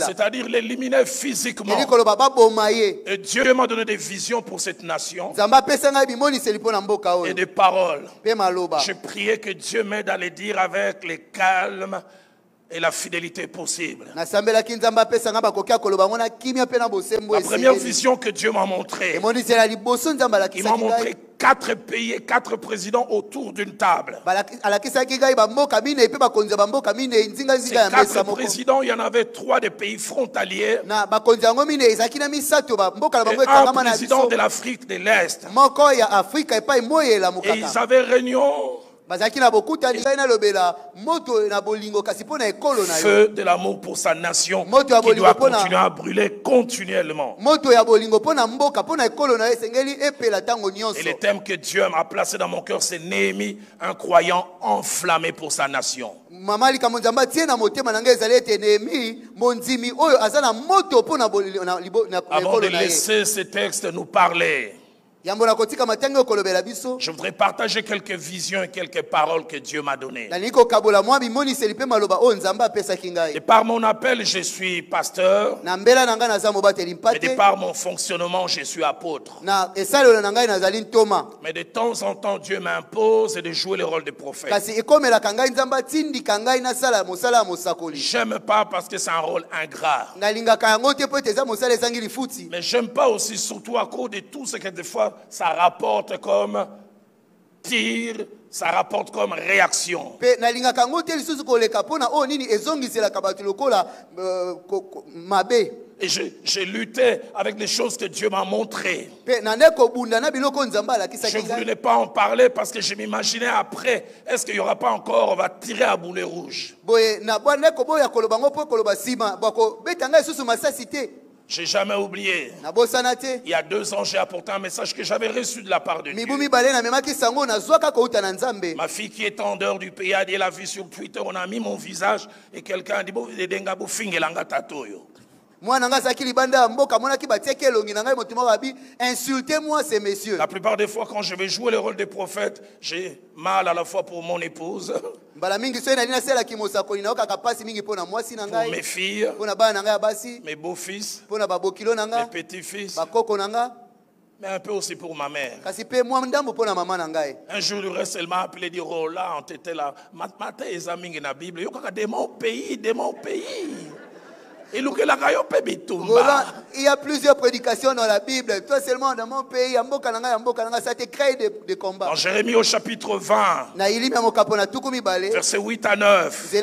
c'est-à-dire l'éliminer physiquement. Et Dieu m'a donné des visions pour cette nation et des paroles. Je priais que Dieu m'aide à les dire avec le calme et la fidélité possible. La première vision que Dieu m'a montrée, il m'a montré 4 pays et 4 présidents autour d'une table. Ces 4 présidents, il y en avait 3 des pays frontaliers et un président de l'Afrique de l'Est. Et ils avaient réunion. Feu de l'amour pour sa nation qui doit continuer à brûler continuellement. Et le thème que Dieu m'a placé dans mon cœur, c'est Néhémie, un croyant enflammé pour sa nation. Avant de laisser ce texte nous parler, je voudrais partager quelques visions et quelques paroles que Dieu m'a données. Et par mon appel, je suis pasteur. Et de par mon fonctionnement, je suis apôtre. Mais de temps en temps, Dieu m'impose de jouer le rôle de prophète. J'aime pas parce que c'est un rôle ingrat. Mais j'aime pas aussi, surtout à cause de tout ce que des fois ça rapporte comme tir, ça rapporte comme réaction. Et j'ai lutté avec les choses que Dieu m'a montrées. Je ne voulais pas en parler parce que je m'imaginais après, est-ce qu'il n'y aura pas encore, on va tirer à boulet rouge. J'ai jamais oublié. Il y a 2 ans, j'ai apporté un message que j'avais reçu de la part de Dieu. Ma fille qui est en dehors du pays, elle a vu sur Twitter, on a mis mon visage et quelqu'un a dit la plupart des fois, quand je vais jouer le rôle de prophète, j'ai mal à la fois pour mon épouse, pour mes filles, mes beaux-fils, mes petits-fils, mais un peu aussi pour ma mère. Un jour, le reste, elle m'a appelé et dit, oh là, on était là. Il de mon pays. Il y a plusieurs prédications dans la Bible. Toi seulement dans mon pays, ça te crée des combats. Dans Jérémie au chapitre 20, versets 8 à 9.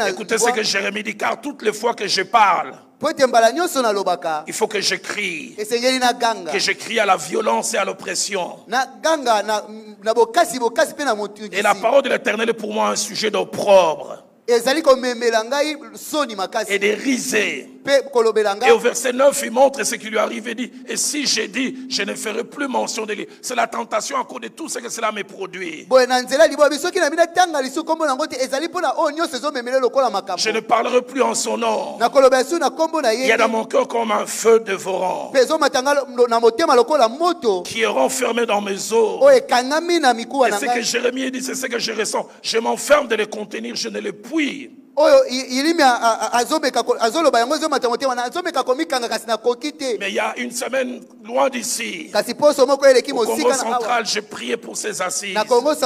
Écoutez ce que Jérémie dit, car toutes les fois que je parle, il faut que je crie. Que je crie à la violence et à l'oppression. Et la parole de l'Éternel est pour moi un sujet d'opprobre et de risée. Et au verset 9, il montre ce qui lui arrive et dit, et si j'ai dit, je ne ferai plus mention de lui. C'est la tentation à cause de tout ce que cela me produit. Je ne parlerai plus en son nom. Il y a dans mon cœur comme un feu dévorant qui est renfermé dans mes os. Et ce que Jérémie dit, c'est ce que je ressens. Je m'enferme de les contenir, je ne les puis. Mais il y a une semaine loin d'ici, au Congo central, j'ai prié pour ces assises. Dieu m'a dit,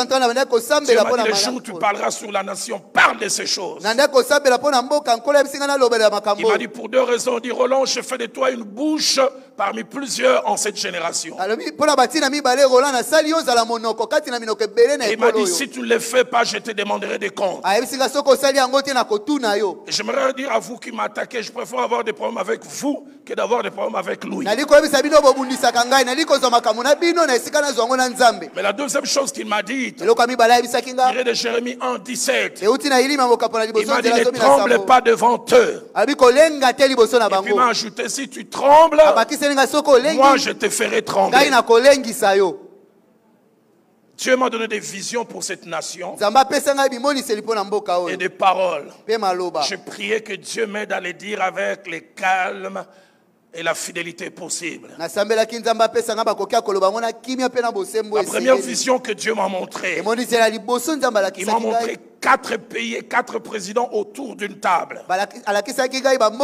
le jour où tu parleras sur la nation, parle de ces choses. Il m'a dit pour 2 raisons. Il dit, Roland, je fais de toi une bouche parmi plusieurs en cette génération. Et il m'a dit, si tu ne le fais pas, je te demanderai des comptes. J'aimerais dire à vous qui m'attaquez, je préfère avoir des problèmes avec vous que d'avoir des problèmes avec lui. Mais la deuxième chose qu'il m'a dit, il est de Jérémie 1:17. Il m'a dit, ne tremble pas devant eux. Et puis il m'a ajouté, si tu trembles, moi je te ferai trembler. Dieu m'a donné des visions pour cette nation et des paroles. Je priais que Dieu m'aide à les dire avec le calme et la fidélité possible. La première vision que Dieu m'a montrée, il m'a montré 4 pays et 4 présidents autour d'une table. Ces 4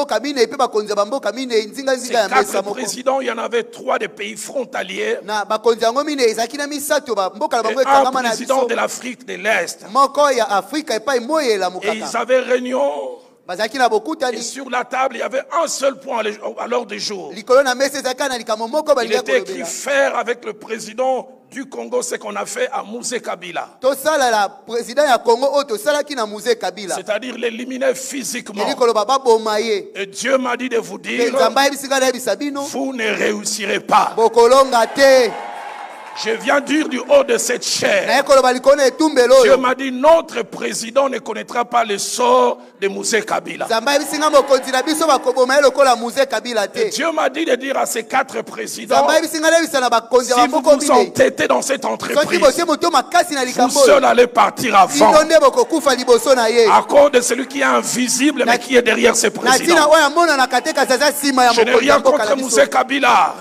présidents, il y en avait 3 des pays frontaliers et un président de l'Afrique de l'Est. Et ils avaient réunion. Et sur la table, il y avait un seul point à l'ordre du jour. Il était écrit faire avec le président du Congo ce qu'on a fait à Mouzé Kabila. C'est-à-dire l'éliminer physiquement. Et Dieu m'a dit de vous dire, vous ne réussirez pas. Je viens dire du haut de cette chair. Dieu m'a dit, notre président ne connaîtra pas le sort de Mouzé Kabila. Et Dieu m'a dit de dire à ces 4 présidents, si vous vous entêtez dans cette entreprise, vous seul allez partir avant. À cause de celui qui est invisible, mais qui est derrière ces présidents. Je n'ai rien contre Mouzé Kabila.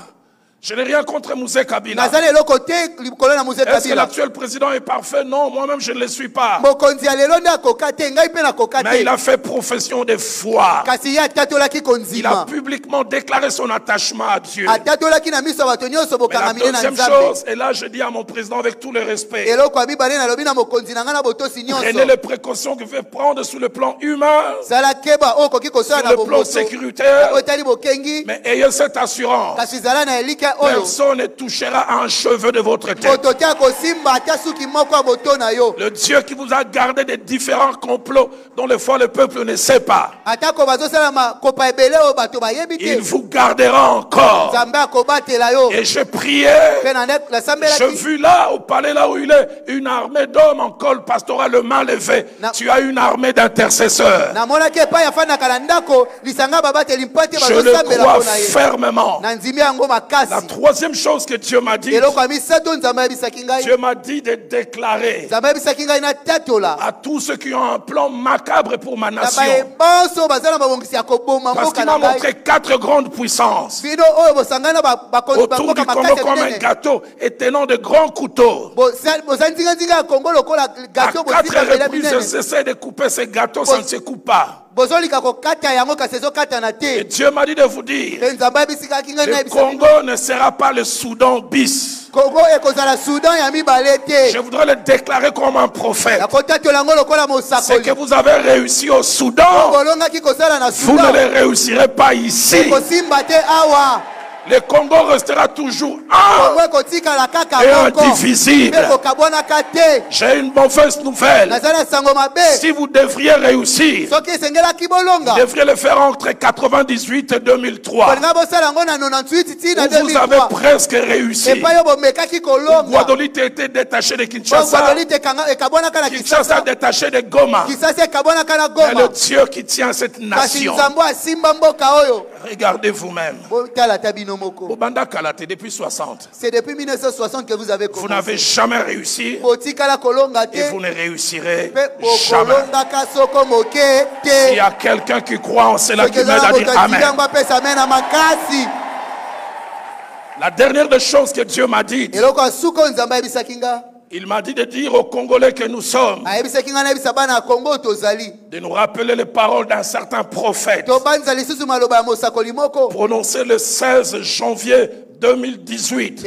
Je n'ai rien contre Mouzé Kabila. Est-ce que l'actuel président est parfait? Non, moi-même je ne le suis pas. Mais il a fait profession de foi. Il a publiquement déclaré son attachement à Dieu. Mais la deuxième chose, et là je dis à mon président avec tout le respect, prenez les précautions que vous devez prendre sur le plan humain, sur le plan sécuritaire, mais ayez cette assurance. Personne ne touchera à un cheveu de votre tête. Le Dieu qui vous a gardé des différents complots dont les fois le peuple ne sait pas, il vous gardera encore. Et je priais, je vis là au palais là où il est une armée d'hommes en col pastoral, le main levé. Tu as une armée d'intercesseurs. Je le crois fermement. La troisième chose que Dieu m'a dit, Dieu m'a dit de déclarer à tous ceux qui ont un plan macabre pour ma nation. Parce qu'il m'a montré 4 grandes puissances autour du Congo comme un gâteau et tenant de grands couteaux. À 4 reprises, je cessais de couper ces gâteaux, ça ne se coupe pas. Et Dieu m'a dit de vous dire, le Congo ne sera pas le Soudan bis. Je voudrais le déclarer comme un prophète. C'est que vous avez réussi au Soudan, vous ne le réussirez pas ici. Le Congo restera toujours un et indivisible. J'ai une mauvaise nouvelle. Si vous devriez réussir, vous devriez le faire entre 98 et 2003. Vous avez presque réussi. Guadeloupe a été détaché de Kinshasa. Kinshasa détaché de Goma. Mais le Dieu qui tient cette nation, regardez vous-même. Depuis 60. C'est depuis 1960 que vous avez commencé. Vous n'avez jamais réussi et vous ne réussirez jamais. S'il y a quelqu'un qui croit en cela, qui m'aide à dire Amen. La dernière des choses que Dieu m'a dit, il m'a dit de dire aux Congolais que nous sommes, de nous rappeler les paroles d'un certain prophète prononcé le 16 janvier 2018.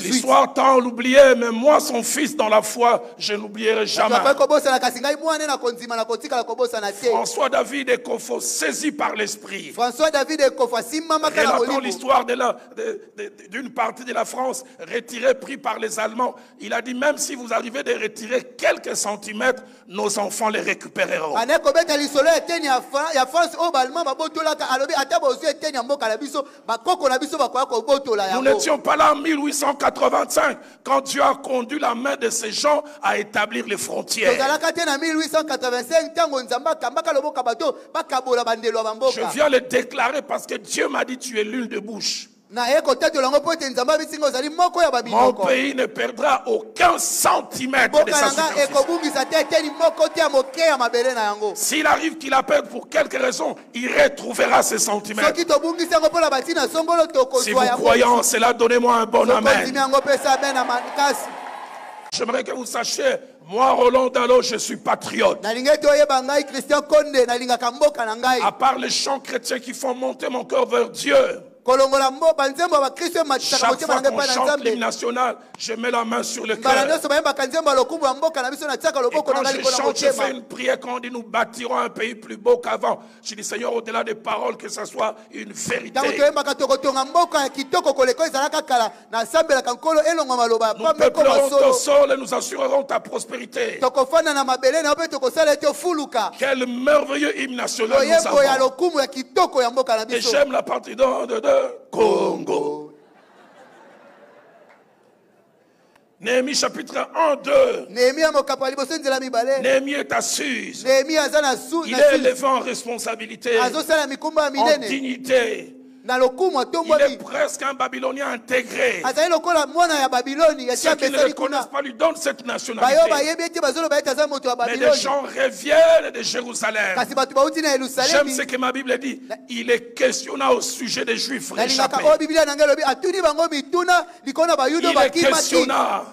L'histoire tend à l'oublier, mais moi, son fils dans la foi, je n'oublierai jamais. François David Ekofo, saisi par l'esprit, relatant l'histoire d'une partie de la France retirée, pris par les Allemands. Il a dit, même si vous arrivez de retirer quelques centimètres, nos enfants les récupéreront. Nous n'étions pas là en 1885 quand Dieu a conduit la main de ces gens à établir les frontières. Je viens le déclarer parce que Dieu m'a dit tu es l'huile de bouche. Mon pays ne perdra aucun centimètre de sa superficie. S'il arrive qu'il la perde pour quelque raison, il retrouvera ses centimètres. Si vous croyez en cela, donnez-moi un bon amen. J'aimerais que vous sachiez, moi, Roland Dallot, je suis patriote. À part les chants chrétiens qui font monter mon cœur vers Dieu. Chaque fois qu'on chante l'hymne national, je mets la main sur le cœur. Et quand je chante, je fais une prière. Quand on dit nous bâtirons un pays plus beau qu'avant, je dis Seigneur, au-delà des paroles, que ça soit une vérité. Nous peuplerons ton sol et nous assurerons ta prospérité. Quel merveilleux hymne national nous avons. Et j'aime la partie de Congo. Néhémie chapitre 1, 2. Néhémie est à Suse. Il est élevé en responsabilité, en dignité. Il est presque un Babylonien intégré. Ceux qui ne le connaissent pas lui donnent cette nationalité. Mais les gens reviennent de Jérusalem. J'aime ce que ma Bible dit. Il est questionna au sujet des Juifs réchappés. Il est questionna.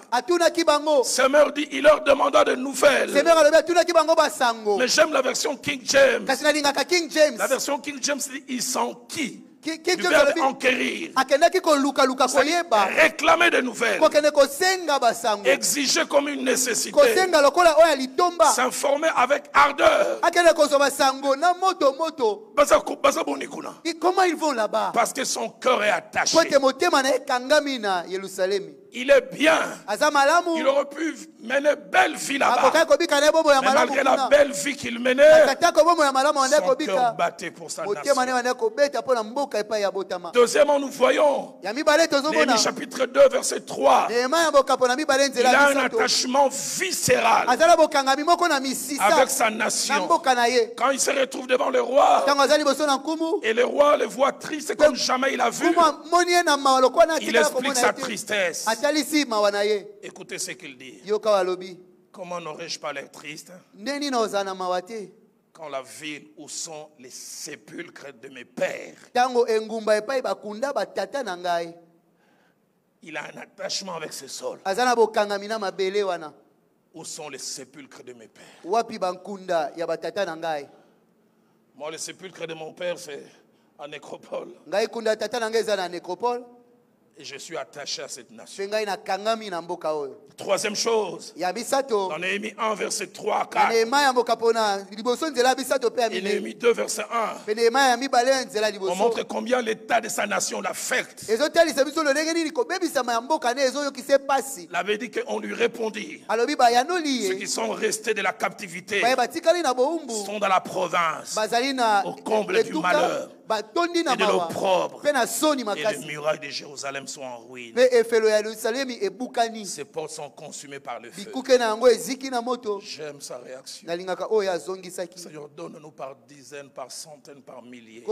Seigneur dit, il leur demanda de nouvelles. Mais j'aime la version King James. La version King James dit, ils sont qui? Du verbe enquérir, réclamer des nouvelles, exiger comme une nécessité, s'informer avec ardeur. Comment ils vont là-bas? Parce que son cœur est attaché. Il est bien. Il aurait pu mener belle vie là-bas. Mais malgré la belle vie qu'il menait, son cœur battait pour sa nation. Deuxièmement, nous voyons Néhémie chapitre 2, verset 3. Il a un attachement viscéral avec sa nation. Quand il se retrouve devant le roi, et le roi le voit triste comme jamais il a vu, il explique sa tristesse. Écoutez ce qu'il dit. Comment n'aurais-je pas l'air triste quand la ville où sont les sépulcres de mes pères? Il a un attachement avec ce sol. Où sont les sépulcres de mes pères? Moi, le sépulcre de mon père, c'est en nécropole. Et je suis attaché à cette nation. Troisième chose, dans Néhémie 1, verset 3 à 4, et Néhémie 2, verset 1, on montre combien l'état de sa nation l'affecte. Il avait dit qu'on lui répondit. Ceux qui sont restés de la captivité sont dans la province, au comble du malheur et de l'opprobre, et les murailles de Jérusalem sont en ruine. Ses portes sont consumées par le feu. J'aime sa réaction. Seigneur, donne-nous par dizaines, par centaines, par milliers.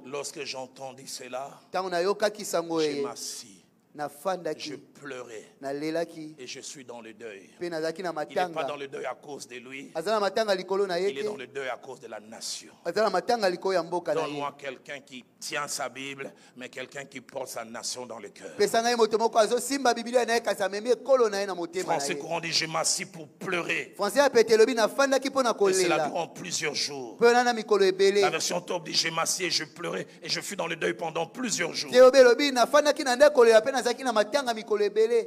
Lorsque j'entendis cela, je m'assis. Je pleurais et je suis dans le deuil. Il n'est pas dans le deuil à cause de lui. Il est dans le deuil à cause de la nation. Donne-moi quelqu'un qui tient sa Bible, mais quelqu'un qui porte sa nation dans le cœur. Français courant dit, je m'assis pour pleurer. Et cela durant plusieurs jours. La version top dit, je m'assis et je pleurais et je fus dans le deuil pendant plusieurs jours.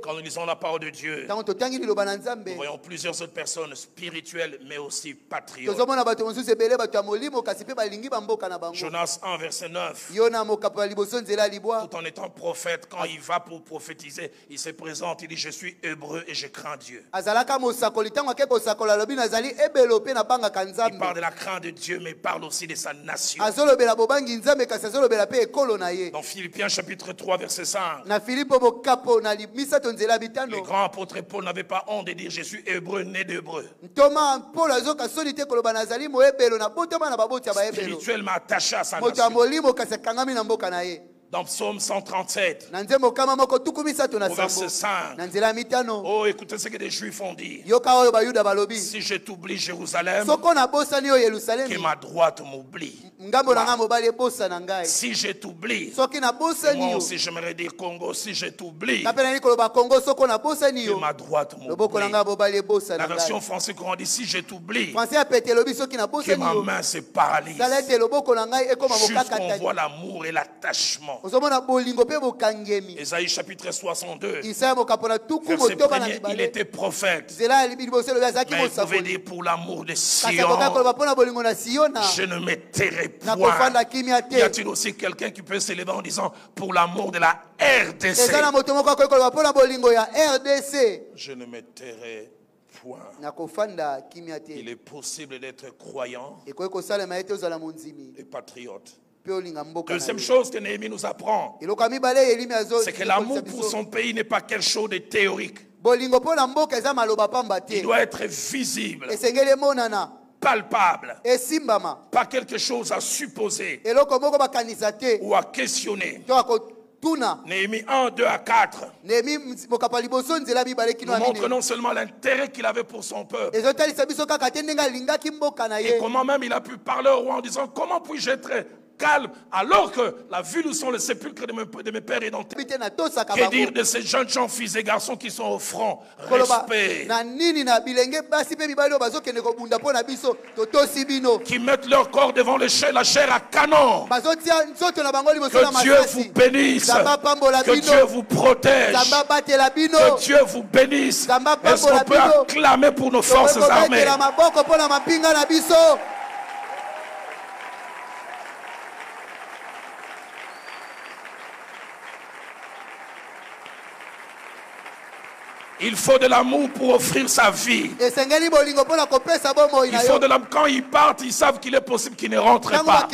Quand nous lisons la parole de Dieu, nous voyons plusieurs autres personnes spirituelles mais aussi patriotes. Jonas 1 verset 9. Tout en étant prophète, quand il va pour prophétiser, il se présente, il dit, je suis hébreu et je crains Dieu. Il parle de la crainte de Dieu mais parle aussi de sa nation. Dans Philippiens chapitre 3 verset 5, Le grand apôtre Paul n'avait pas honte de dire je suis hébreu, né d'hébreu. Spirituellement attaché à sa nation. Dans Psaume 137, au verset 5, oh, écoutez ce que les Juifs ont dit. Si je t'oublie, Jérusalem, que ma droite m'oublie. Si je t'oublie, moi aussi j'aimerais dire Congo, si je t'oublie, que ma droite m'oublie. La version française qu'on dit, si je t'oublie, que ma main se paralyse. Jusqu'on voit l'amour et l'attachement. Ésaïe chapitre 62, verset 1er, il était prophète. Mais il pouvait dire pour l'amour de Sion, je ne me tairai point. Y a-t-il aussi quelqu'un qui peut s'élever en disant pour l'amour de la RDC? Je ne me tairai point. Il est possible d'être croyant et patriote. Deuxième chose que Néhémie nous apprend, c'est que l'amour pour son pays n'est pas quelque chose de théorique. Il doit être visible, palpable, pas quelque chose à supposer ou à questionner. Néhémie 1, 2 à 4 nous montre non seulement l'intérêt qu'il avait pour son peuple, et comment même il a pu parler au roi en disant comment puis-je être calme alors que la ville où sont les sépulcres de mes pères est dans tes... Que dire de ces jeunes gens, fils et garçons qui sont au front? Respect. Qui mettent leur corps devant la chair à canon. Que Dieu vous bénisse. Que Dieu vous protège. Que Dieu vous bénisse. Est-ce qu'on peut acclamer pour nos forces armées? Il faut de l'amour pour offrir sa vie. Il faut de l'amour. Quand ils partent, ils savent qu'il est possible qu'ils ne rentrent pas.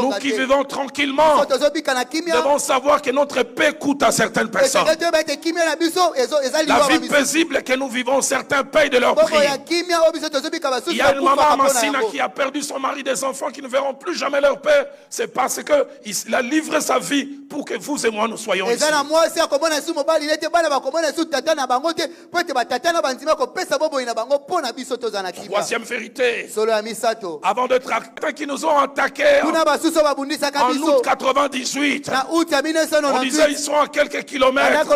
Nous qui vivons tranquillement, devons savoir que notre paix coûte à certaines personnes. La vie paisible que nous vivons, certains payent de leur prix. Il y a une maman à Massina qui a perdu son mari, des enfants qui ne verront plus jamais leur père. C'est parce qu'il a livré sa vie pour que vous et moi nous soyons ici. Troisième vérité, avant de tracter qui nous ont attaqués en août 98, on disait ils sont à quelques kilomètres.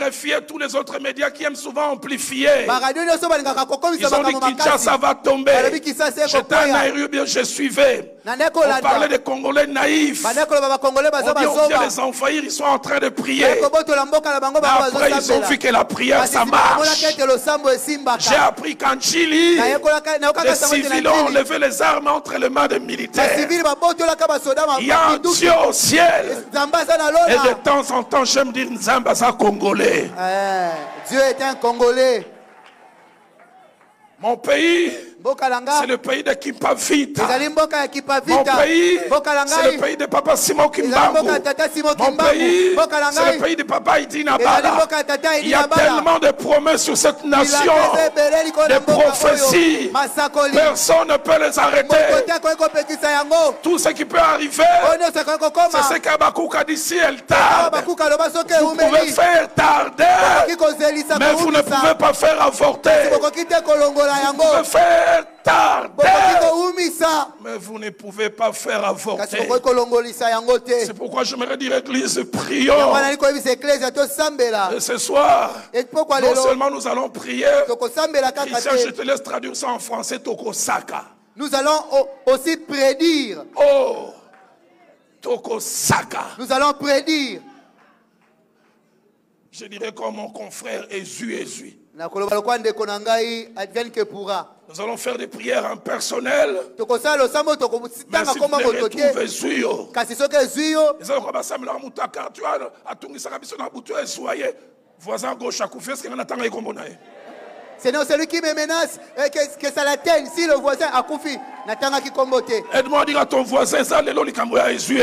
RFI et tous les autres médias qui aiment souvent amplifier, ils ont dit Kinshasa va tomber. J'étais à Nairobi, je suivais. On parlait des Congolais naïfs. On dit on vient les envahir, ils sont en train de prier. Après ils ont vu que la prière ça marche. J'ai appris qu'en Chili, les civils ont levé les armes entre les mains des militaires. Il y a un Dieu au ciel. Et de temps en temps j'aime dire Nzambaza Congolais. Dieu est un Congolais. Mon pays, c'est le pays de Kipavita. Mon pays, c'est le pays de Papa Simon Kimbangu. Mon pays, c'est le pays de Papa Idina Bala. Il y a tellement de promesses sur cette nation, de prophéties. Personne ne peut les arrêter. Tout ce qui peut arriver, c'est ce qu'Abakouk a dit si elle tarde. Vous pouvez faire tarder, mais vous ne pouvez pas faire avorter. Vous pouvez faire tarder, mais vous ne pouvez pas faire avorter. C'est pourquoi j'aimerais dire Église, prions. Et ce soir, non seulement nous allons prier, Christian, je te laisse traduire ça en français, Tokosaka. Nous allons aussi prédire. Oh, Tokosaka. Nous allons prédire. Je dirais comme mon confrère Ezu. Nous allons faire des prières impersonnelles. Mais si vous retrouvez Zuyo, voisin gauche à Koufé, est-ce qu'il y en a tant à y Seigneur, celui qui me menace, que ça l'atteigne. Si le voisin a Koufi, n'attend qui comboté. Aide-moi à dire à ton voisin, ça, le loli kamboya Ezu.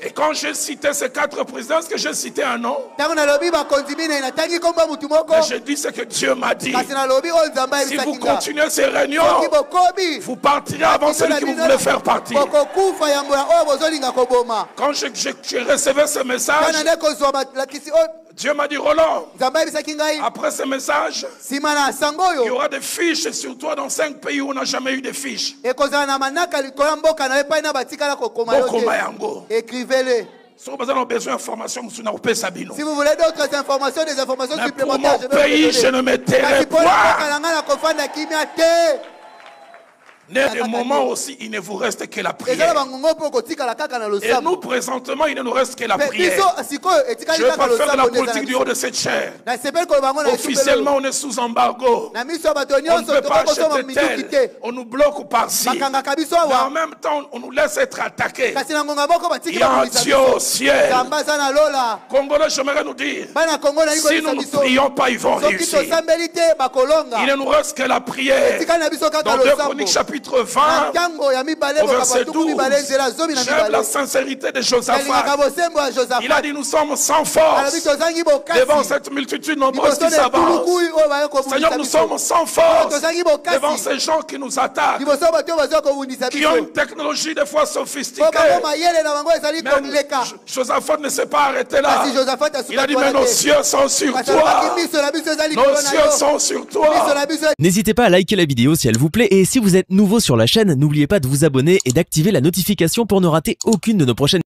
Et quand j'ai cité ces 4 présidents, est-ce que j'ai cité un nom? Mais j'ai dit ce que Dieu m'a dit. Si vous continuez ces réunions, vous partirez avant celui qui vous voulait faire partir. Quand je recevais ce message, Dieu m'a dit, Roland, après ce message, il y aura des fiches sur toi dans 5 pays où on n'a jamais eu de fiches. Écrivez-les. Si vous avez besoin d'informations, si vous voulez d'autres informations, des informations supplémentaires, pour mon pays, je ne me tairai pas. Des moments aussi, il ne vous reste que la prière. Et nous, présentement, il ne nous reste que la prière. Je ne vais pas faire de la politique du haut de cette chair. Officiellement, on est sous embargo. On ne peut pas acheter tel. On nous bloque par-ci. Mais en même temps, on nous laisse être attaqués. Il y a un Dieu au ciel. Congolais, j'aimerais nous dire, si nous ne prions pas, ils vont réussir. Il ne nous reste que la prière. Dans 2 Chroniques chapitre 20, au verset 12, j'aime la sincérité de Josaphat. Il a dit, nous sommes sans force devant cette multitude nombreuse qui s'avance. Seigneur, nous sommes sans force devant ces gens qui nous attaquent, qui ont une technologie des fois sophistiquée. Même Josaphat ne s'est pas arrêté là. Il a dit, mais nos cieux sont sur toi. Nos cieux sont sur toi. N'hésitez pas à liker la vidéo si elle vous plaît, et si vous êtes nouveau sur la chaîne, n'oubliez pas de vous abonner et d'activer la notification pour ne rater aucune de nos prochaines